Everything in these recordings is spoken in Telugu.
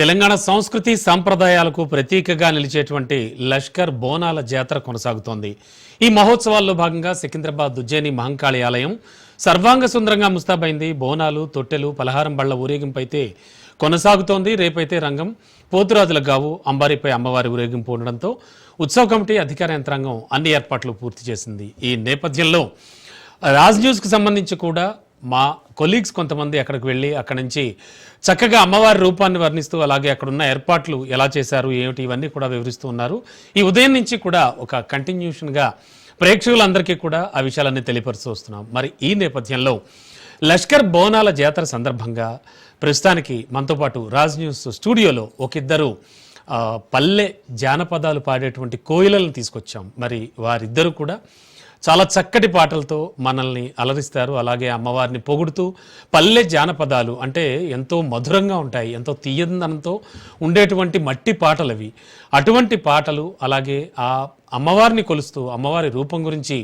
తెలంగాణ సంస్కృతి సంప్రదాయాలకు ప్రతీకగా నిలిచేటువంటి లష్కర్ బోనాల జాతర కొనసాగుతోంది. ఈ మహోత్సవాల్లో భాగంగా సికింద్రాబాద్ ఉజ్జయిని మహంకాళి ఆలయం సర్వాంగ సుందరంగా ముస్తాబైంది. బోనాలు, తొట్టెలు, పలహారం బళ్ల ఊరేగింపు అయితే కొనసాగుతోంది. రేపైతే రంగం పోతురాజుల గావు అంబారిపై అమ్మవారి ఊరేగింపు ఉండడంతో ఉత్సవ కమిటీ అధికార యంత్రాంగం అన్ని ఏర్పాట్లు పూర్తి చేసింది. ఈ నేపథ్యంలో రాజ్ న్యూస్కి సంబంధించి కూడా మా కొలీగ్స్ కొంతమంది అక్కడికి వెళ్ళి అక్కడి నుంచి చక్కగా అమ్మవారి రూపాన్ని వర్ణిస్తూ అలాగే అక్కడున్న ఏర్పాట్లు ఎలా చేశారు ఏమిటి ఇవన్నీ కూడా వివరిస్తూ ఉన్నారు. ఈ ఉదయం నుంచి కూడా ఒక కంటిన్యూషన్గా ప్రేక్షకులందరికీ కూడా ఆ విషయాలన్నీ తెలియపరుస్తూ వస్తున్నాం. మరి ఈ నేపథ్యంలో లష్కర్ బోనాల జాతర సందర్భంగా ప్రస్తుతానికి మనతో పాటు రాజ్ న్యూస్ స్టూడియోలో ఒకిద్దరు పల్లె జానపదాలు పాడేటువంటి కోయిలలను తీసుకొచ్చాం. మరి వారిద్దరూ కూడా చాలా చక్కటి పాటలతో మనల్ని అలరిస్తారు. అలాగే అమ్మవారిని పొగుడుతూ పల్లె జానపదాలు అంటే ఎంతో మధురంగా ఉంటాయి, ఎంతో తీయందనంతో ఉండేటువంటి మట్టి పాటలు అవి. అటువంటి పాటలు అలాగే ఆ అమ్మవారిని కొలుస్తూ అమ్మవారి రూపం గురించి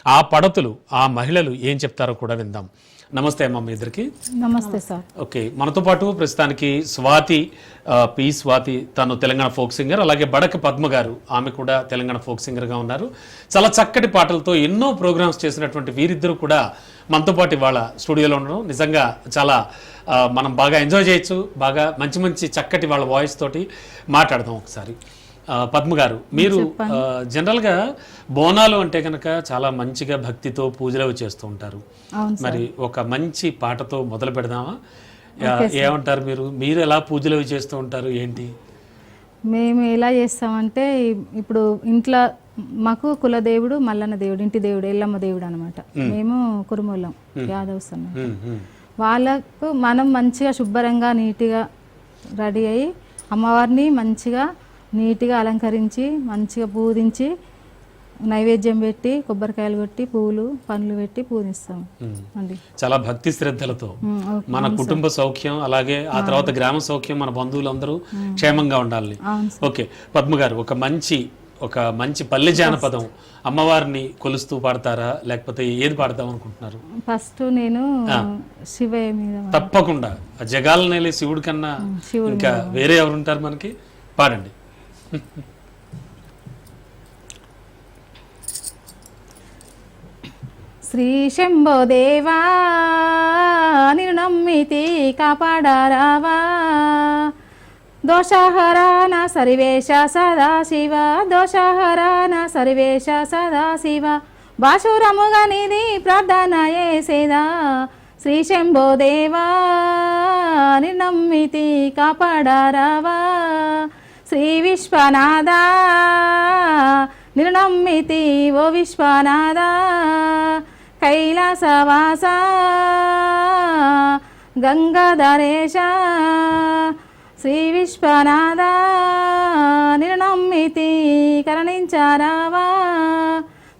ఆ పడతులు ఆ మహిళలు ఏం చెప్తారో కూడా విందాం. నమస్తే అమ్మ మీ ఇద్దరికి. నమస్తే సార్. ఓకే, మనతో పాటు ప్రస్తుతానికి స్వాతి పి స్వాతి, తను తెలంగాణ ఫోక్ సింగర్. అలాగే బడక పద్మ గారు, ఆమె కూడా తెలంగాణ ఫోక్ సింగర్గా ఉన్నారు. చాలా చక్కటి పాటలతో ఎన్నో ప్రోగ్రామ్స్ చేసినటువంటి వీరిద్దరూ కూడా మనతో పాటు ఇవాళ స్టూడియోలో ఉండడం నిజంగా చాలా మనం బాగా ఎంజాయ్ చేయొచ్చు. బాగా మంచి మంచి చక్కటి వాళ్ళ వాయిస్ తోటి మాట్లాడదాం. ఒకసారి పద్మ గారు, మీరు జనరల్గా బోనాలు అంటే కనుక చాలా మంచిగా భక్తితో పూజలు చేస్తూ ఉంటారు. మరి ఒక మంచి పాటతో మొదలు పెడదామా? ఏమంటారు మీరు? మీరు ఎలా పూజలు చేస్తూ ఉంటారు ఏంటి? మేము ఎలా చేస్తామంటే ఇప్పుడు ఇంట్లో మాకు కులదేవుడు మల్లన్న దేవుడు, ఇంటి దేవుడు ఎల్లమ్మ దేవుడు అనమాట. మేము కురుమూలం యాదవ్స్ అన్నమాట. వాళ్ళకు మనం మంచిగా శుభ్రంగా నీట్గా రెడీ అయ్యి అమ్మవారిని మంచిగా నీట్గా అలంకరించి మంచిగా పూజించి నైవేద్యం పెట్టి కొబ్బరికాయలు కొట్టి పూలు పండ్లు పెట్టి పూజిస్తాం అండి. చాలా భక్తి శ్రద్ధలతో మన కుటుంబ సౌఖ్యం అలాగే ఆ తర్వాత గ్రామ సౌఖ్యం, మన బంధువులందరూ క్షేమంగా ఉండాలి. ఓకే పద్మ గారు, ఒక మంచి పల్లె జానపదం అమ్మవారిని కొలుస్తూ పాడతారా లేకపోతే ఏది పాడతాం అనుకుంటున్నారు? ఫస్ట్ నేను శివయ్య మీద. తప్పకుండా. జగాల నేలే శివుడి కన్నా ఇంకా వేరే ఎవరు ఉంటారు మనకి? పాడండి. శ్రీ శంభో దేవా నిన్ను నమ్మితి కాపాడారావా, దోషహరాన సరివేశ సదాశివ, దోషహరాన సరివేశ సదాశివ, బాసురముగా నిధి ప్రార్థన చేసేదా, శ్రీ శంభో దేవా నిన్ను నమ్మితి కాపాడారావా, శ్రీ విశ్వనాథ నిన్ను నమ్మితి ఓ విశ్వనాథ, కైలాసవాస గంగాధరేశ, శ్రీ విశ్వనాథ నిన్ను నమ్మితి కరుణించారావా,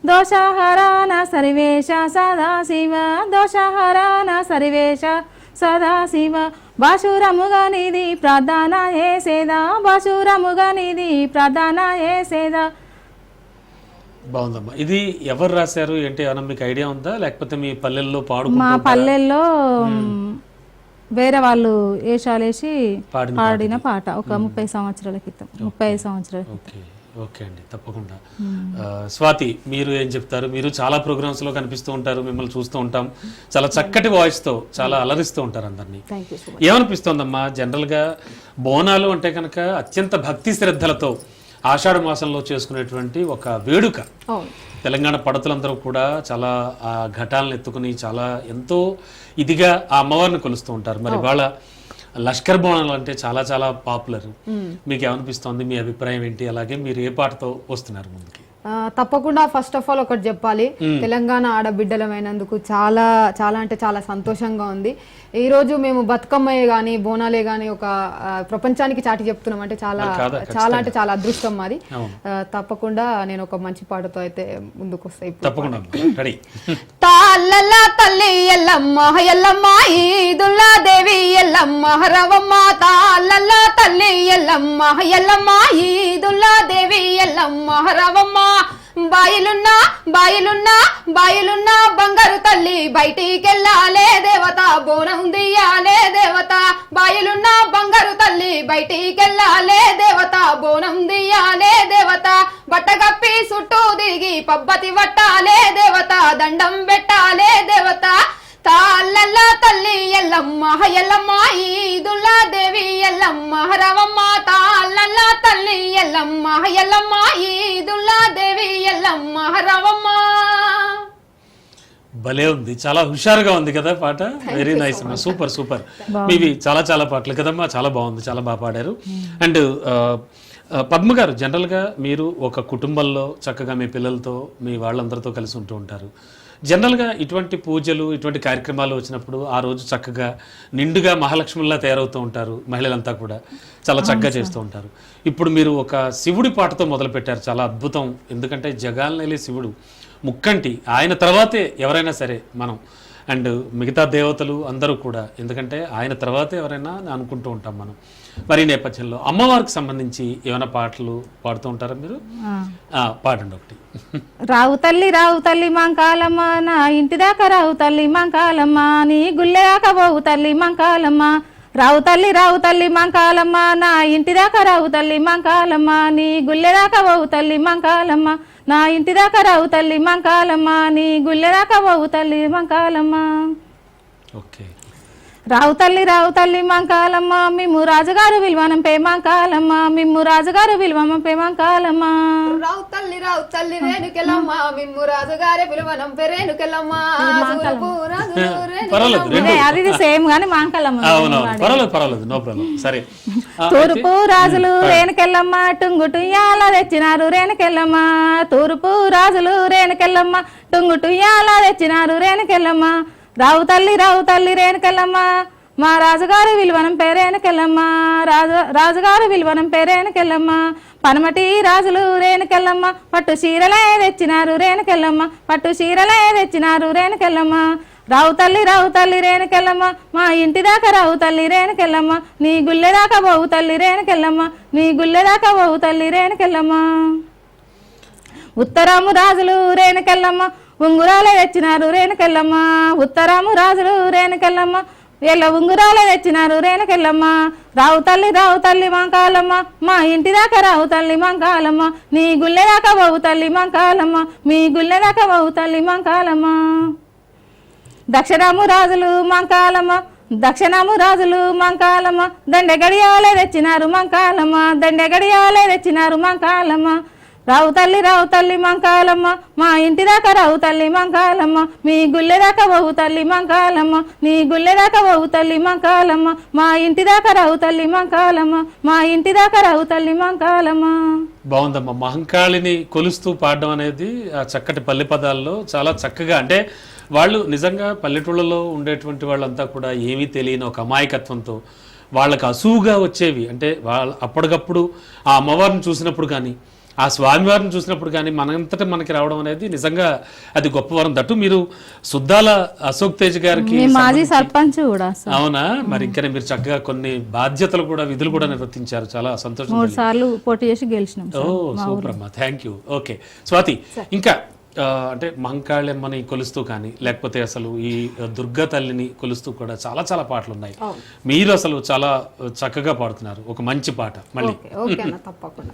దోషహరాన సర్వేశ సదాశివ, దోషహరాన సర్వేశ సదాశివ, బాసురముగా నిధి ప్రార్థన చేసేదా, బాసురముగా నిధి ప్రార్థన చేసేదా. బాగుందమ్మా. ఇది ఎవరు రాశారు ఏంటి ఏమన్నా మీకు ఐడియా ఉందా లేకపోతే మీ పల్లెల్లో పాడుకుంటూ? మా పల్లెల్లో వేరే వాళ్ళు వేషాలేసి పాడిన పాట ఒక 30 సంవత్సరాల క్రితం, 35 సంవత్సరాల క్రితం. ఓకే అండి, తప్పకుండా. స్వాతి, మీరు ఏం చెప్తారు? మీరు చాలా ప్రోగ్రామ్స్ లో కనిపిస్తూ ఉంటారు, మిమ్మల్ని చూస్తూ ఉంటాం. చాలా చక్కటి వాయిస్ తో చాలా అలరిస్తూ ఉంటారు అందరినీ. ఏమనిపిస్తోందమ్మా జనరల్ గా బోనాలు అంటే కనుక అత్యంత భక్తి శ్రద్ధలతో ఆషాఢ మాసంలో చేసుకునేటువంటి ఒక వేడుక. తెలంగాణ పడతులందరూ కూడా చాలా ఆ ఘటాలను ఎత్తుకుని చాలా ఎంతో ఇదిగా ఆ అమ్మవారిని కొలుస్తూ ఉంటారు. మరి వాళ్ళ లష్కర్ బోనాలు అంటే చాలా చాలా పాపులర్. మీకు ఏమనిపిస్తోంది? మీ అభిప్రాయం ఏంటి? అలాగే మీరు ఏ పాటతో వస్తున్నారు ముందుకి? తప్పకుండా ఫస్ట్ ఆఫ్ ఆల్ ఒకటి చెప్పాలి, తెలంగాణ ఆడబిడ్డలమైనందుకు చాలా చాలా అంటే చాలా సంతోషంగా ఉంది. ఈ రోజు మేము బతుకమ్మయ్యే గానీ బోనాలే గానీ ఒక ప్రపంచానికి చాటి చెప్తున్నాం అంటే చాలా చాలా అంటే చాలా అదృష్టం మాది. తప్పకుండా నేను ఒక మంచి పాటతో అయితే ముందుకు వస్తాయి. తాళ్ళ తల్లి ఎల్లమ్మ ఎల్లమ్మ ఈదుల్లా దేవి ఎల్లమ్మ రవమ్మ, తాళ్ళ తల్లి ఎల్లమ్మ ఎల్లమ్మ ఈదుల్లా దేవి ఎల్లమ్మ రవమ్మ, బాయిలున్నా బాయిలున్నా బాయిలున్నా బంగారు తల్లి బయటికెళ్ళాలే దేవత బోనం దియ్యాలే దేవత బాయిలున్నా బంగారు తల్లి బయటికెళ్ళాలే దేవత బోనం దియ్యాలే దేవత బట్టగప్పి చుట్టూ తిరిగి పబ్బతి పట్టాలే దేవత దండం పెట్టాలే దేవత తాళ్ళల్ల తల్లి ఎల్లమ్మ ఎల్లమ్మ ఈదుల్లా దేవి ఎల్లమ్మ రవమ్మ తాళ్ళల్ల తల్లి ఎల్లమ్మ ఎల్లమ్మ ఈదుల్లా దేవి ఎల్లమ్మ రవమ్మ. భలే ఉంది, చాలా హుషారుగా ఉంది కదా పాట. వెరీ నైస్ అమ్మా, సూపర్ సూపర్. మీవి చాలా చాలా పాటలు కదమ్మా, చాలా బాగుంది, చాలా బాగా పాడారు. అండ్ పద్మ గారు, జనరల్గా మీరు ఒక కుటుంబంలో చక్కగా మీ పిల్లలతో మీ వాళ్ళందరితో కలిసి ఉంటూ ఉంటారు. జనరల్గా ఇటువంటి పూజలు ఇటువంటి కార్యక్రమాలు వచ్చినప్పుడు ఆ రోజు చక్కగా నిండుగా మహాలక్ష్మిలా తయారవుతూ ఉంటారు మహిళలంతా కూడా, చాలా చక్కగా చేస్తూ ఉంటారు. ఇప్పుడు మీరు ఒక శివుడి పాటతో మొదలుపెట్టారు, చాలా అద్భుతం. ఎందుకంటే జగాలనేలే శివుడు ముక్కంటి, ఆయన తర్వాతే ఎవరైనా సరే మనం, అండ్ మిగతా దేవతలు అందరూ కూడా, ఎందుకంటే ఆయన తర్వాతే ఎవరైనా అనుకుంటూ ఉంటాం మనం. మరి నేపథ్యంలో అమ్మవారికి సంబంధించి ఏమైనా పాటలు పాడుతూ ఉంటారా మీరు? పాడండి ఒకటి. రావు తల్లి మంకాలమ్మ, నా ఇంటి దాకా రావు తల్లి మంకాలమ్మ, నీ గుళ్ళె దాకా పోవు తల్లి మంకాలమ్మ. రావు తల్లి మంకాలమ్మ, నా ఇంటి దాకా రావు తల్లి మంకాలమ్మ, నీ గుళ్ళె దాకా పోవు తల్లి మంకాలమ్మ. నా ఇంటి దాకా రావు తల్లి మంకాలమ్మ, నీ గుళ్ళె దాకా పోవు తల్లి మంకాలమ్మ. ఓకే. రావు తల్లి మంకాలమ్మ, మిమ్ము రాజుగారు విలువనం పేమంకాలమ్మ, మిమ్ము రాజుగారు విలువనం పేమంకాలమ్మ. రావు తల్లి రేణుకెళ్ళమ్మ, మిమ్ము రాజుగారే పిలువనం పేరేణుకెళ్ళమ్మ. అది సేమ్ గానీ మంకాలమ్మ. పర్వాలేదు, నో ప్రాబ్లం. సరే. తూర్పు రాజులు రేణుకెళ్ళమ్మ, టుంగు టుయ్యాల తెచ్చినారు రేణుకెళ్ళమ్మ. తూర్పు రాజులు రేణుకెళ్ళమ్మ, టుంగు టుయ్యాల తెచ్చినారు రేణుకెళ్ళమ్మ. రావు తల్లి రేణుకెళ్ళమ్మ, మా రాజుగారు విలువనం పేరేణుకెళ్ళమ్మ, రాజుగారు విలువనం పేరేణుకెళ్ళమ్మ. పనమటి రాజులు రేణుకెళ్ళమ్మ, పట్టు చీరలే తెచ్చినారు రేణుకెళ్ళమ్మ, పట్టు చీరలే తెచ్చినారు రేణుకెళ్ళమ్మ. రావు తల్లి రేణుకెళ్ళమ్మ, మా ఇంటి దాకా రావు తల్లి రేణుకెళ్ళమ్మ, నీ గుళ్ళె దాకా పోవు తల్లి రేణుకెళ్ళమ్మ, నీ గుళ్ళె దాకా పోవు తల్లి రేణుకెళ్ళమ్మ. ఉత్తరాము రాజులు రేణుకెళ్ళమ్మ, ఉంగురాలే తెచ్చినారు రేణుకెళ్ళమ్మ. ఉత్తరాము రాజులు రేణుకెళ్ళమ్మ, ఎల్ల ఉంగురాలే తెచ్చినారు రేణుకెళ్ళమ్మ. రావు తల్లి మంకాలమ్మ, మా ఇంటి దాకా రావు తల్లి మంకాలమ్మ, నీ గుళ్ళె దాకా పోవు తల్లి మంకాలమ్మ, మీ గుళ్ళె దాకా పోవు తల్లి మంకాలమ్మ. దక్షిణాము రాజులు మంకాలమ్మ, దండె గడియాలే తెచ్చినారు మంకాలమ్మ, దండె గడియాలే తెచ్చినారు మంకాలమ్మ. రావు తల్లి మంకాలమ్మ, మా ఇంటి దాకా రావు తల్లి మంకాలమ్మ, మీ గుళ్ళె దాకా పోవు తల్లి మంకాలమ్మ, నీ గుళ్ళె దాకా పోవు తల్లి మంకాలమ్మ. మా ఇంటి దాకా రావు తల్లి మంకాలమ్మ, మా ఇంటి దాకా రావు తల్లి మంకాలమ్మ. బాగుందమ్మా. మహంకాళిని కొలుస్తూ పాడడం అనేది ఆ చక్కటి పల్లె పదాల్లో చాలా చక్కగా, అంటే వాళ్ళు నిజంగా పల్లెటూళ్ళలో ఉండేటువంటి వాళ్ళంతా కూడా ఏమీ తెలియని ఒక అమాయకత్వంతో వాళ్ళకి అసూగా వచ్చేవి, అంటే అప్పటికప్పుడు ఆ అమ్మవారిని చూసినప్పుడు కానీ ఆ స్వామివారిని చూసినప్పుడు కానీ మనంతటా మనకి రావడం అనేది నిజంగా అది గొప్ప వరం. దట్టు మీరు సుద్దాల అశోక్ తేజ్ గారికి మాజీ సర్పంచ్ కూడా. అవునా? మరి ఇంకా మీరు చక్కగా కొన్ని బాధ్యతలు కూడా విధులు కూడా నిర్వర్తించారు, చాలా సంతోషం. 3 సార్లు పోటీ చేసి గెలిచినాం. సూపర్ అమ్మా, థ్యాంక్ యూ. ఓకే స్వాతి, ఇంకా అంటే మహంకాళమ్మని కొలుస్తూ కానీ లేకపోతే అసలు ఈ దుర్గా తల్లిని కొలుస్తూ కూడా చాలా చాలా పాటలు ఉన్నాయి. మీరు అసలు చాలా చక్కగా పాడుతున్నారు. ఒక మంచి పాట మళ్ళీ. తప్పకుండా.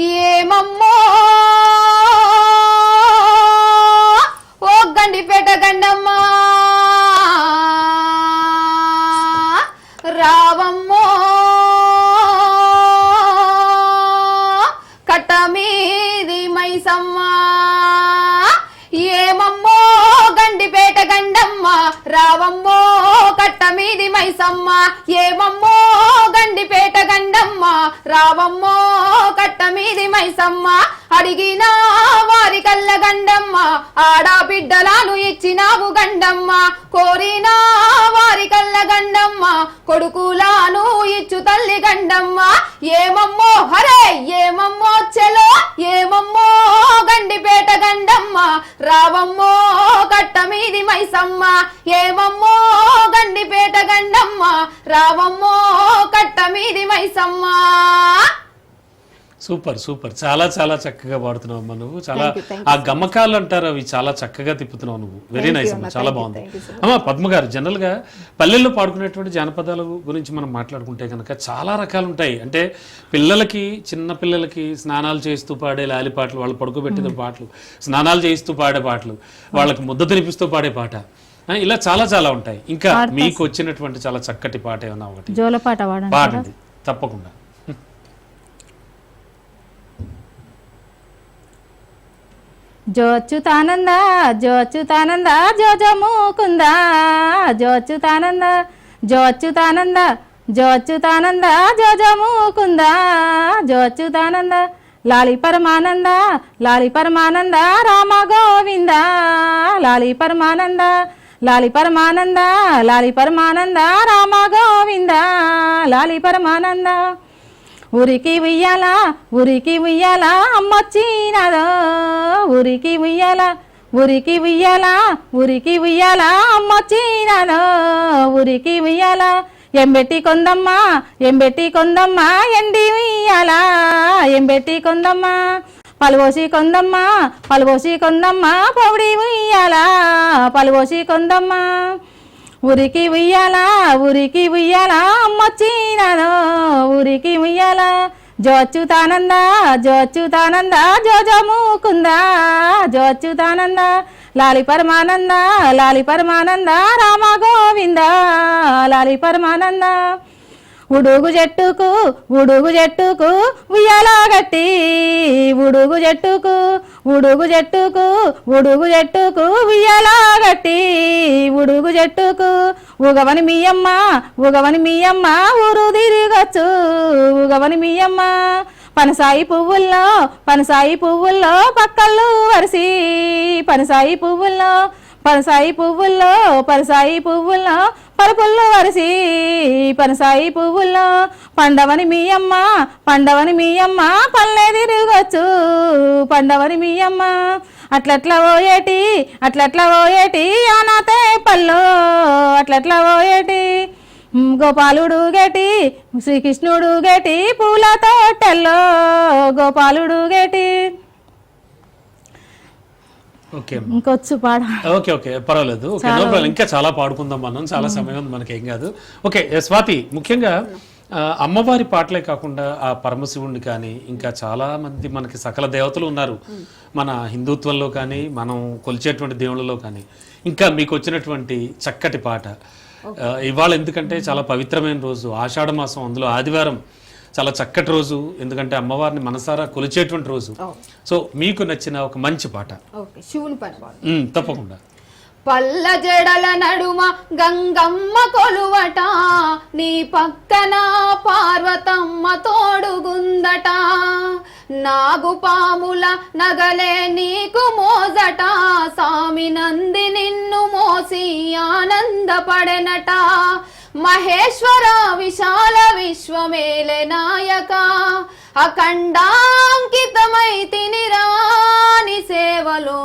ఏమమ్మో ఓ గండిపేట గండమ్మ రావమ్మో కట్ట మీది మైసమ్మ. ఏమమ్మో గండిపేట గండమ్మ రావమ్మో కట్ట మీది మైసమ్మ. ఏమమ్మో గండిపేట గండమ్మ రావమ్మో కట్ట మీది మైసమ్మ. అడిగిన వారి కళ్ళ గండమ్మ ఆడబిడ్డలను ఇచ్చినావు గండమ్మ. కోరిన వారి కళ్ళ గండమ్మ కొడుకులను ఇచ్చు తల్లి గండమ్మ. ఏమమ్మో హరే ఏమమ్మో చెలో ఏమమ్మో గండిపేట గండమ్మ రావమ్మో కట్ట మీది మైసమ్మ. ఏమమ్మో గండిపేట గండమ్మ రావమ్మో కట్ట మీది మైసమ్మ. సూపర్ సూపర్, చాలా చాలా చక్కగా పాడుతున్నావు అమ్మా నువ్వు. చాలా ఆ గమ్మకాలు అంటారు అవి చాలా చక్కగా తిప్పుతున్నావు నువ్వు. వెరీ నైస్ అమ్మా, చాలా బాగుంది. అమ్మా పద్మ గారు, జనరల్ గా పల్లెల్లో పాడుకునేటువంటి జానపదాల గురించి మనం మాట్లాడుకుంటే కనుక చాలా రకాలు ఉంటాయి. అంటే పిల్లలకి, చిన్న పిల్లలకి స్నానాలు చేస్తూ పాడే లాలి పాటలు, వాళ్ళు పడుకోబెట్టిన పాటలు, స్నానాలు చేయిస్తూ పాడే పాటలు, వాళ్ళకి ముద్ద తినిపిస్తూ పాడే పాట, ఇలా చాలా చాలా ఉంటాయి. ఇంకా మీకు వచ్చినటువంటి చాలా చక్కటి పాట ఏమన్నా ఒకటి జోలపాట పాడండి తప్పకుండా. జోచ్యుతానంద జోచ్యుతానంద జోజముకుంద జోచ్యుతానంద జోచ్యుతానంద జోచ్యుతానంద జోజముకుంద జోచ్యుతానంద లాలి పరమానంద లాలి పరమానంద రామ గోవింద లాలి పరమానంద లాలి పరమానంద లాలి పరమానంద రామ గోవింద లాలి పరమానంద ఊరికి ఉయ్యాల ఊరికి ఉయ్యాల అమ్మొచ్చినాదో ఊరికి ఉయ్యాల ఊరికి ఉయ్యాల ఊరికి ఉయ్యాల అమ్మొచ్చినాదో ఊరికి ఉయ్యాల ఎంబెట్టి కొందమ్మ ఎంబెట్టి కొందమ్మ ఎండి ఉయ్యాల ఎంబెట్టి కొందమ్మ పలువోసి కొందమ్మ పలువోసి కొందమ్మ పౌడి ఉయ్యాల పలువోసి కొందమ్మ ఊరికి ఉయ్యాల ఊరికి ఉయ్యాల అమ్మొచ్చినాదో ఊరికి ఉయ్యాల జోచ్యుతానంద జోచ్యుతానంద జోజముకుంద జోచ్యుతానంద లాలి పరమానంద లాలి పరమానంద రామ గోవింద లాలి పరమానంద ఉడుగు చెట్టుకు ఉడుగు చెట్టుకు ఉయ్యాల గట్టి ఉడుగు చెట్టుకు ఉడుగు చెట్టుకు ఉడుగు చెట్టుకు ఉయ్యాల గట్టి ఉడుగు చెట్టుకు ఉగవని మీయమ్మ ఉగవని మీయమ్మ ఊరు తిరగచ్చు ఉగవని మీయమ్మ పనసాయి పువ్వుల్లో పనసాయి పువ్వుల్లో పక్కళ్ళు వరిసి పనసాయి పువ్వుల్లో పనసాయి పువ్వుల్లో పనసాయి పువ్వుల్లో పరుపుల్లో వరిసి పనసాయి పువ్వుల్లో పండవని మీయమ్మ పండవని మీయమ్మ పల్లె తిరగచ్చు పండవని మీయమ్మ అట్లట్లా పోయేటి అట్లట్లా పోయేటి ఆనాతే పల్లో అట్లట్లా పోయేటి గోపాలుడు గేటి శ్రీకృష్ణుడు గేటి పూల తోటల్లో గోపాలుడు గేటి. ఓకే ఇంకొచ్చు పాడ. ఓకే ఓకే పర్వాలేదు, ఓకే నో ప్రాబ్లం. ఇంకా చాలా పాడుకుందాం మనం, చాలా సమయం ఉంది మనకి, ఏం కాదు. ఓకే స్వాతి, ముఖ్యంగా అమ్మవారి పాటలే కాకుండా ఆ పరమశివుణ్ణి కానీ ఇంకా చాలా మంది మనకి సకల దేవతలు ఉన్నారు మన హిందుత్వంలో కానీ మనం కొలిచేటువంటి దేవుళ్ళలో కానీ. ఇంకా మీకు వచ్చినటువంటి చక్కటి పాట ఇవాళ, ఎందుకంటే చాలా పవిత్రమైన రోజు, ఆషాఢ మాసం, అందులో ఆదివారం, చాలా చక్కటి రోజు, ఎందుకంటే అమ్మవారిని మనసారా కొలిచేటువంటి రోజు. సో మీకు నచ్చిన ఒక మంచి పాట శివుని పాట తప్పకుండా. పల్ల జడల నడుమ గంగమ్మ కొలువట, నీ పక్కన పార్వతమ్మ తోడుగుందట, నాగుపాముల నగలే నీకు మోజట, సామి నంది నిన్ను మోసి ఆనందపడెనట, మహేశ్వర విశాల విశ్వమేలే నాయక, అఖండాంకితమై తినిరాని సేవలో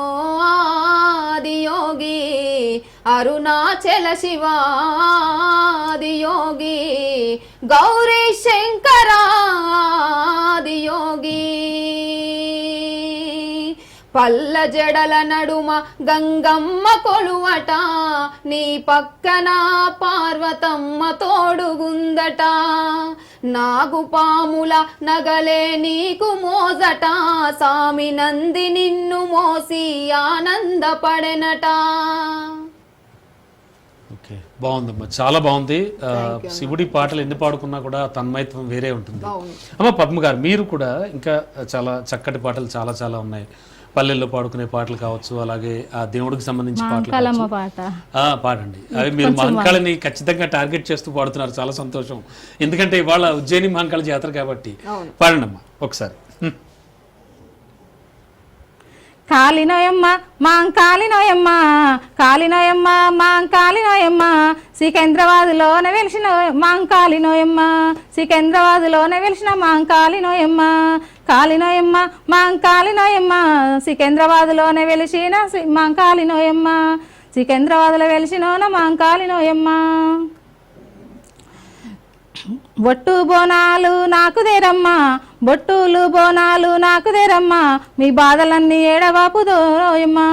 ఆదియోగి, అరుణాచల శివాదియోగి, గౌరీ శంకరాదియోగి, పల్ల జడల నడుమ గంగమ్మ కొలువట, నీ పక్కన పార్వతమ్మ తోడుగుందట, నాగుపాముల నగలే నీకు మోజట, సామి నంది నిన్ను మోసి ఆనందపడెనట. ఓకే బాగుందమ్మా, చాలా బాగుంది. శివుడి పాటలు ఎన్ని పాడుకున్నా కూడా తన్మయత్వం వేరే ఉంటుంది. అమ్మ పద్మ గారు, మీరు కూడా ఇంకా చాలా చక్కటి పాటలు చాలా చాలా ఉన్నాయి. పల్లెల్లో పాడుకునే పాటలు కావచ్చు, అలాగే ఆ దేవుడికి సంబంధించిన పాటలు పాడండి. అవి మీరు మహంకాళిని ఖచ్చితంగా టార్గెట్ చేస్తూ పాడుతున్నారు, చాలా సంతోషం. ఎందుకంటే ఇవాళ ఉజ్జయిని మహంకాళి జాతర కాబట్టి. పాడండి అమ్మా ఒకసారి. కాలినోయమ్మ మాంకాలినోయమ్మ కాలినోయమ్మ మాంకాలినోయమ్మ సికింద్రాబాద్లోనే వెలిసిన మాంకాలినోయమ్మ సికింద్రాబాద్లోనే వెలిసిన మాంకాలినోయమ్మ కాలినోయమ్మ మాంకాలినోయమ్మ సికింద్రాబాద్లోనే వెలిసిన మాంకాలినోయమ్మ సికింద్రాబాద్లో వెలిసినోన మాంకాలినోయమ్మ. ఒట్టు బోనాలు నాకు దేరమ్మ బొట్టులు బోనాలు నాకు తెరమ్మా మీ బాధలన్నీ ఏడవాపుదోయమ్మా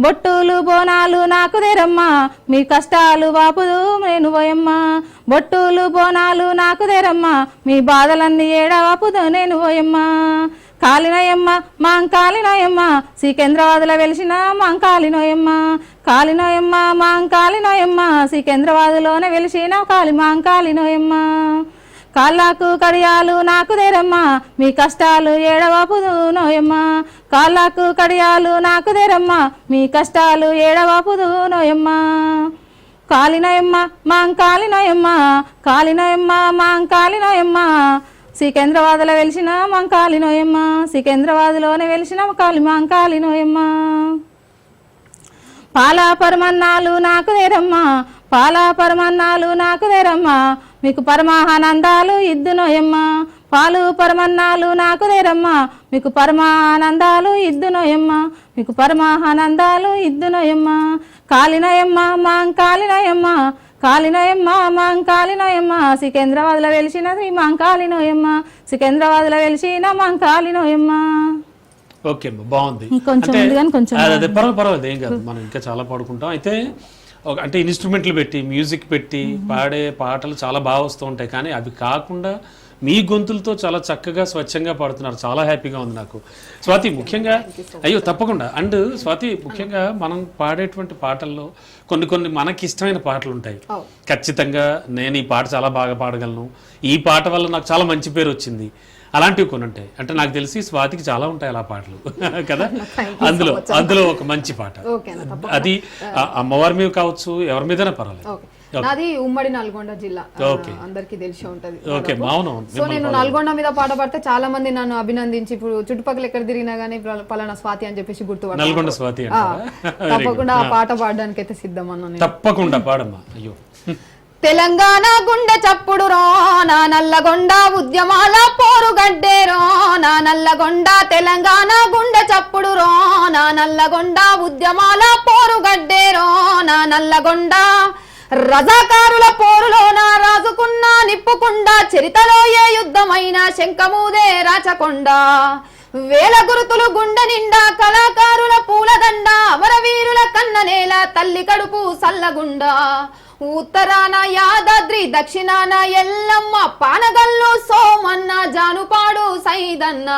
బొట్టులు బోనాలు నాకు తెరమ్మా మీ కష్టాలు వాపుదు నేను పోయమ్మా బొట్టులు బోనాలు నాకు తెరమ్మా మీ బాధలన్నీ ఏడవాపుదో నేను పోయమ్మా కాలినయమ్మ మాంకాలినయమ్మ సికింద్రాబాద్లో వెలిసిన మాంకాలినోయమ్మ కాలినోయమ్మ మాంకాలినోయమ్మ సికింద్రాబాద్లోనే వెలిసిన మాంకాలినోయమ్మ కాళ్ళకు కడియాలు నాకు తెరమ్మా మీ కష్టాలు ఏడవాపుదు నోయమ్మ కాళ్ళకు కడియాలు నాకు తెరమ్మా మీ కష్టాలు ఏడవాపుదు నోయమ్మ కాలినయమ్మ మాంకాలినోయమ్మ కాలినయమ్మ మాంకాలినోయమ్మ సికింద్రాబాద్లో వెలిసిన మంకాలినోయమ్మ సికింద్రాబాద్లోనే వెలిసిన మాంకాలినోయమ్మ పాలా పరమన్నాలు నాకు తెరమ్మా పాలా పరమన్నాలు నాకు తెరమ్మా మీకు పరమానందాలు ఇద్దునోయమ్మ పాలు పరమన్నాలు నాకు తెరమ్మా మీకు పరమానందాలు ఇద్దునోయమ్మ మీకు పరమానందాలు ఇద్దునోయమ్మ కాలినోయమ్మ మాంకాలినోయమ్మ కాలినోయమ్మ మాంకాలినోయమ్మ సికింద్రాబాద్లో వెలిసిన శ్రీ మాంకాలినోయమ్మ సికింద్రాబాద్లో వెలిసిన మాంకాలినోయమ్మ. ఓకే అమ్మా, బాగుంది. కొంచెం ఉంది కానీ కొంచెం అదే పర్వాలేదు, ఏం కాదు, మనం ఇంకా చాలా పాడుకుంటాం. అయితే అంటే ఇన్స్ట్రుమెంట్లు పెట్టి మ్యూజిక్ పెట్టి పాడే పాటలు చాలా బాగా వస్తూ ఉంటాయి, కానీ అవి కాకుండా మీ గొంతులతో చాలా చక్కగా స్వచ్ఛంగా పాడుతున్నారు. చాలా హ్యాపీగా ఉంది నాకు. స్వాతి, ముఖ్యంగా అయ్యో తప్పకుండా. అండ్ స్వాతి, ముఖ్యంగా మనం పాడేటువంటి పాటల్లో కొన్ని మనకి ఇష్టమైన పాటలు ఉంటాయి. ఖచ్చితంగా నేను ఈ పాట చాలా బాగా పాడగలను, ఈ పాట వల్ల నాకు చాలా మంచి పేరు వచ్చింది, అలాంటివి కొన్ని ఉంటాయి. అంటే నాకు తెలిసి స్వాతికి చాలా ఉంటాయి అలా పాటలు కదా. అందులో ఒక మంచి పాట, అది అమ్మవారి మీద కావచ్చు, ఎవరి మీదైనా పర్వాలేదు. నాది ఉమ్మడి నల్గొండ జిల్లా, అందరికి తెలిసి ఉంటది. సో నేను నల్గొండ మీద పాట పాడితే చాలా మంది నన్ను అభినందించి, ఇప్పుడు చుట్టుపక్కల ఎక్కడ తిరిగినా గానీ పలానా స్వాతి అని చెప్పేసి గుర్తుపడతారు. నల్గొండ స్వాతి తప్పకుండా ఆ పాట పాడడానికి అయితే సిద్ధం అన్న. తప్పకుండా పాడమ్మా. అయ్యో, తెలంగాణ గుండె చప్పుడు రోనా నల్లగొండ ఉద్యమాల పోరుగడ్డే రోనా నల్లగొండ తెలంగాణ గుండె చప్పుడు రోనా నల్లగొండ ఉద్యమాల పోరుగడ్డే రోనా నల్లగొండ రజాకారుల పోరులోన రాజుకున్న నిప్పుకుండా చరితలో ఏ యుద్ధమైన శంఖమూదే రాచకొండ వేల గురుతులు గుండె నిండా కళాకారుల పూలదండ అమరవీరుల కన్ననేల తల్లి కడుపు సల్లగుండ ఉత్తరాన యాదాద్రి దక్షిణాన ఎల్లమ్మ పానగల్లు సోమన్న జానుపాడు సైదన్న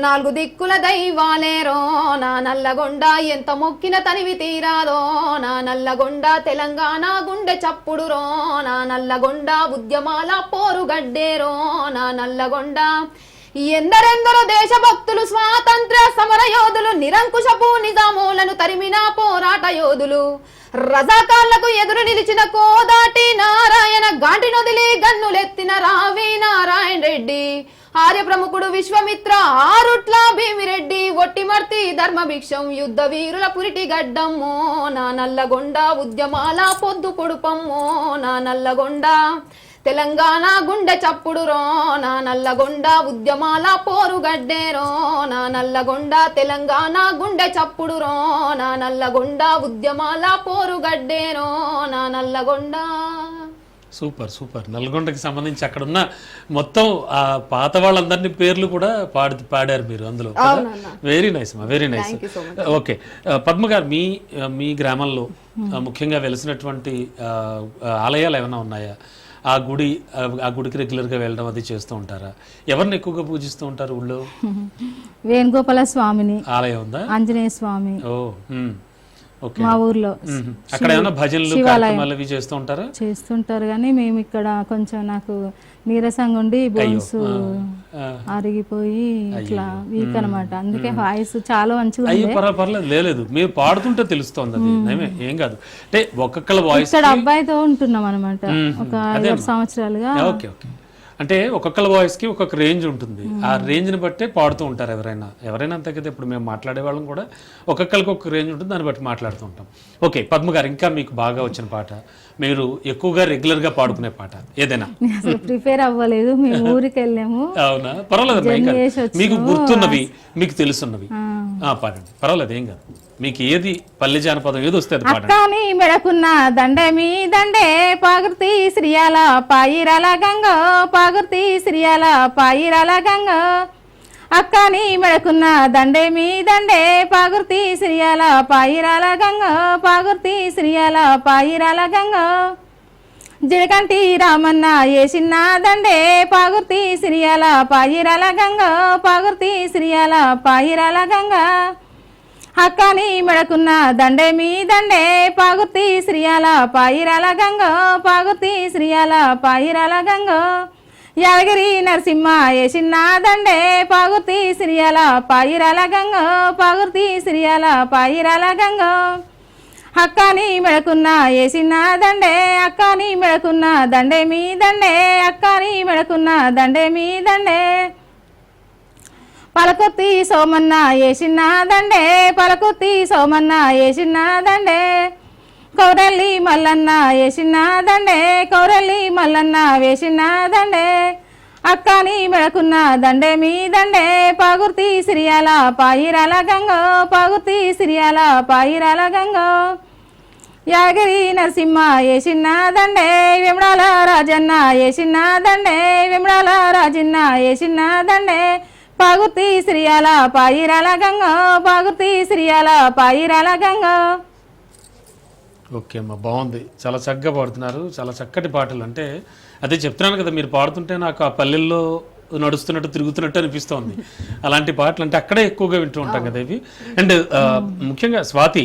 నాలుగు దిక్కుల దైవాలే రోనా నల్లగొండ ఎంత మొక్కిన తనివి తీరాదో నా నల్లగొండ తెలంగాణ గుండె చప్పుడు రోనా నల్లగొండ ఉద్యమాల పోరుగడ్డే రోనా నల్లగొండ ఎందరెందరో దేశభక్తులు స్వాతంత్ర సమర యోధులు నిరంకుశపు నిజాములను తరిమిన పోరాట యోధులు రజాకార్లకు ఎదురు నిలిచిన కోదాటి నారాయణ గాంటి నొదిలి గన్నులెత్తిన రావి నారాయణ రెడ్డి ఆర్య ప్రముఖుడు విశ్వమిత్ర ఆరుట్ల భీమిరెడ్డి ఒట్టిమర్తి ధర్మభిక్షం యుద్ధ వీరుల పురిటి గడ్డమ్మో నా నల్లగొండ ఉద్యమాల పొద్దు పొడుపమ్మో నా నల్లగొండ తెలంగాణ గుండె చప్పుడు రోనా నల్లగొండ ఉద్యమాల పోరుగడ్డే రోనా నల్లగొండ తెలంగాణ గుండె చప్పుడు రోనా నల్లగొండ ఉద్యమాల పోరుగడ్డే రోనా నల్లగొండ. Super super. నల్గొండకి సంబంధించి అక్కడ ఉన్న మొత్తం ఆ పాత వాళ్ళందరినీ పేర్లు కూడా పాడారు మీరు అందులో. వెరీ నైస్ అమ్మా, వెరీ నైస్. ఓకే పద్మ గారు, మీ గ్రామంలో ముఖ్యంగా వెలిసినటువంటి ఆలయాలు ఏమైనా ఉన్నాయా? ఆ గుడికి రెగ్యులర్గా వెళ్ళడం అది చేస్తూ ఉంటారా? ఎవరిని ఎక్కువగా పూజిస్తూ ఉంటారు ఊళ్ళో? వేణుగోపాల స్వామిని ఆలయం ఉందా? ఆంజనేయ స్వామి ఓకే, మా ఊర్లో. అక్కడ ఏమైనా భజనలు కార్యక్రమాలు అవి చేస్తూ ఉంటారా? చేస్తుంటారు, కానీ మేము ఇక్కడ కొంచెం నాకు నీరసంగా ఉండి బోన్స్ అరిగిపోయి ఇట్లా వీక్ అనమాట, అందుకే వాయిస్ చాలా మంచిగా ఉంది. పర్లేదు, లేదు మీరు పాడుతుంటే తెలుస్తోంది, అది ఏం కాదు. అంటే ఒక్కొక్కళ్ళ వాయిస్ ఇక్కడ అబ్బాయితో ఉంటున్నాం అనమాట ఒక 5 సంవత్సరాలుగా. Okay okay. అంటే ఒక్కొక్కళ్ళ వాయిస్కి ఒక్కొక్క రేంజ్ ఉంటుంది, ఆ రేంజ్ని బట్టే పాడుతూ ఉంటారు ఎవరైనా అంతే కదా. ఇప్పుడు మేము మాట్లాడే వాళ్ళం కూడా ఒక్కొక్కరికి ఒక్క రేంజ్ ఉంటుంది, దాన్ని బట్టి మాట్లాడుతూ ఉంటాం. ఓకే పద్మ గారు, ఇంకా మీకు బాగా వచ్చిన పాట, మీరు ఎక్కువగా రెగ్యులర్గా పాడుకునే పాట ఏదైనా? అసలు ప్రిపేర్ అవ్వలేదు, మేము ఊరికి వెళ్ళాము. అవునా, పర్వాలేదు, మీకు గుర్తున్నవి మీకు తెలుసున్నవి పాడండి, పర్వాలేదు, ఏం కాదు. మీకు ఏది పల్లె జానపదం ఏది వస్తే అక్కని మెడకున్న దండే మీ దండే పాగుర్తి శ్రీయాల పాయిరాల గంగ పాగుర్తి శ్రీయాల పాయిరాల గంగ అక్కని మెడకున్న దండే మీ దండే పాగుర్తి శ్రీయాల పాయిరాల గంగ పాగుర్తి శ్రీయాల పాయిరాల గంగ జడకంటి రామన్న ఏసిన్న దండే పాగుర్తి శ్రీయాల పాయిరాల గంగ పాగుర్తి శ్రీయాల పాయిరాల గంగ అక్కని మెడకున్న దండే మీ దండే పాగుర్తి శ్రీయాల పాయిరాల గంగ పాగుర్తి శ్రీయాల పాయిరాల గంగ యాదగిరి నరసింహ ఏసిన్న దండే పాగుర్తి శ్రీయాల పాయిరాల గంగ పాగుర్తి శ్రీయాల పాయిరాల గంగ అక్కని మెడకున్న ఏసిన్న దండే అక్కని మెడకున్న దండే మీ దండే అక్కని మెడకున్న దండే మీ దండే పలకొత్తి సోమన్న ఏసిన్న దండే పలకొత్తి సోమన్న ఏసిన్న దండే కౌరల్లి మల్లన్న వేసిన దండే కౌరల్లి మల్లన్న వేసిన దండే అక్కని మెడకున్న దండే మీ దండే పాగుర్తి శ్రీయాల పాయిరాల గంగ పాగుర్తి శ్రీయాల పాయిరాల గంగ యాదగిరి నరసింహ వేసిన దండే వెంబడాల రాజన్న వేసిన దండే వెంబడాల రాజన్న వేసిన దండే పాగుర్తి శ్రీయాల పాయిరాల గంగ పాగుర్తి శ్రీయాల పాయిరాల గంగ. ఓకే అమ్మా, బాగుంది. చాలా చక్కగా పాడుతున్నారు. చాలా చక్కటి పాటలు. అంటే అదే చెప్తున్నాను కదా, మీరు పాడుతుంటే నాకు ఆ పల్లెల్లో నడుస్తున్నట్టు తిరుగుతున్నట్టు అనిపిస్తోంది. అలాంటి పాటలు అంటే అక్కడే ఎక్కువగా వింటూ ఉంటాం కదా ఇవి. అండ్ ముఖ్యంగా స్వాతి,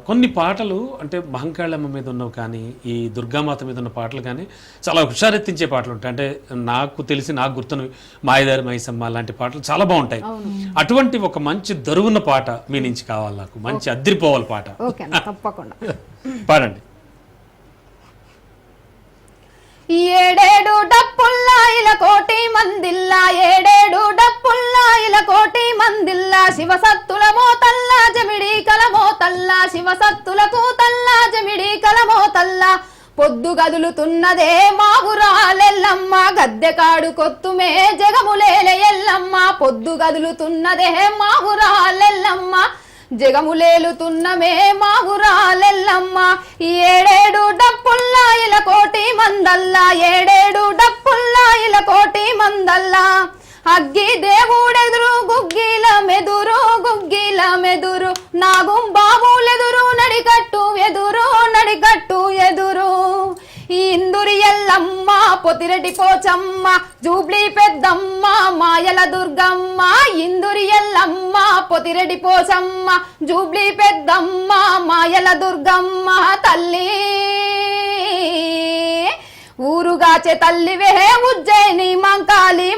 కొన్ని పాటలు అంటే మహంకాళమ్మ మీద ఉన్నవి కానీ ఈ దుర్గామాత మీద ఉన్న పాటలు కానీ చాలా హుషారెత్తించే పాటలు ఉంటాయి. అంటే నాకు గుర్తున్నవి మాయదారి మైసమ్మ లాంటి పాటలు చాలా బాగుంటాయి. అటువంటి ఒక మంచి దరువున్న పాట మీ నుంచి కావాలి నాకు, మంచి అద్దిరిపోవాలి పాట. తప్పకుండా పాడండి. ఏడేడు డప్పుల్లా ఇలా కోటి మందిల్లా ఏడేడు డప్పుల్లా ఇలా కోటి మందిల్లా శివసత్తుల మోతల్లా జమిడి కలమోతల్లా శివసత్తులకు తల్లా జమిడి కలమోతల్లా పొద్దు గదులుతున్నదే మావురాలెల్లమ్మ గద్దె కాడు కొత్తుమే జగములేల ఎల్లమ్మ పొద్దు గదులుతున్నదే మావురాలెల్లమ్మ జగములేలుతున్నమే మావురాలెల్లమ్మ ఏడేడు డప్పుల్లా ఇలా కోటి మందల్లా ఏడేడు డప్పుల్లా ఇలా కోటి మందల్లా అగ్గి దేవుడెదురు గుగ్గిల మెదురు నాగుం బాబులెదురు నడికట్టు ఎదురు ఇందురి ఎల్లమ్మ పొతిరెడ్డి పోచమ్మ జూబ్లీ పెద్దమ్మ మాయల దుర్గమ్మ ఇందురి ఎల్లమ్మ పొతిరెడ్డి పోచమ్మ జూబ్లీ పెద్దమ్మ మాయల దుర్గమ్మ తల్లి ఊరుగాచే తల్లివే ఉజ్జయిని మంకాలి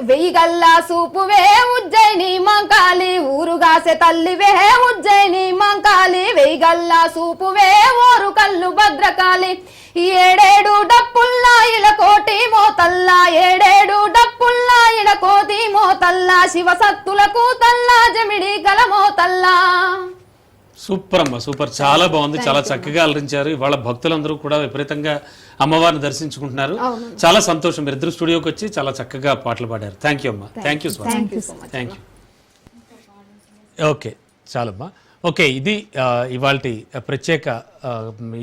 వెయ్యిగల్లా సూపువే ఉజ్జయిని మంకాలి ఊరుగాసే తల్లివే ఉజ్జయిని మంకాలి వెయ్యిగల్లా సూపువే ఓరు కల్లు భద్రకాళి ఏడేడు డప్పుల్లా ఇలా కోటి మోతల్లా ఏడేడు డప్పుల్లా ఇలా కోటి మోతల్లా శివసత్తులకు తల్లా జమిడి కలమోతల్లా. సూపర్ అమ్మ, సూపర్. చాలా బాగుంది. చాలా చక్కగా అలరించారు. ఇవాళ భక్తులందరూ కూడా విపరీతంగా అమ్మవారిని దర్శించుకుంటున్నారు. చాలా సంతోషం. మీరు ఇద్దరు స్టూడియోకి వచ్చి చాలా చక్కగా పాటలు పాడారు. థ్యాంక్ యూ అమ్మా. Thank you. ఓకే, చాలమ్మా. ఓకే, ఇది ఇవాల్టి ప్రత్యేక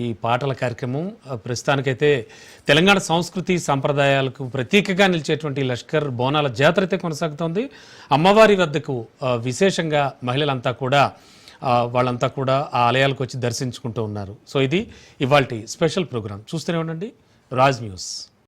ఈ పాటల కార్యక్రమం. ప్రస్తుతానికైతే తెలంగాణ సంస్కృతి సంప్రదాయాలకు ప్రతీకగా నిలిచేటువంటి లష్కర్ బోనాల జాతర అయితే కొనసాగుతోంది. అమ్మవారి వద్దకు విశేషంగా మహిళలంతా కూడా వాళ్ళంతా కూడా ఆ ఆలయాలకు వచ్చి దర్శించుకుంటూ ఉన్నారు. సో ఇది ఇవాల్టి స్పెషల్ ప్రోగ్రామ్. చూస్తూనే ఉండండి రాజ్ న్యూస్.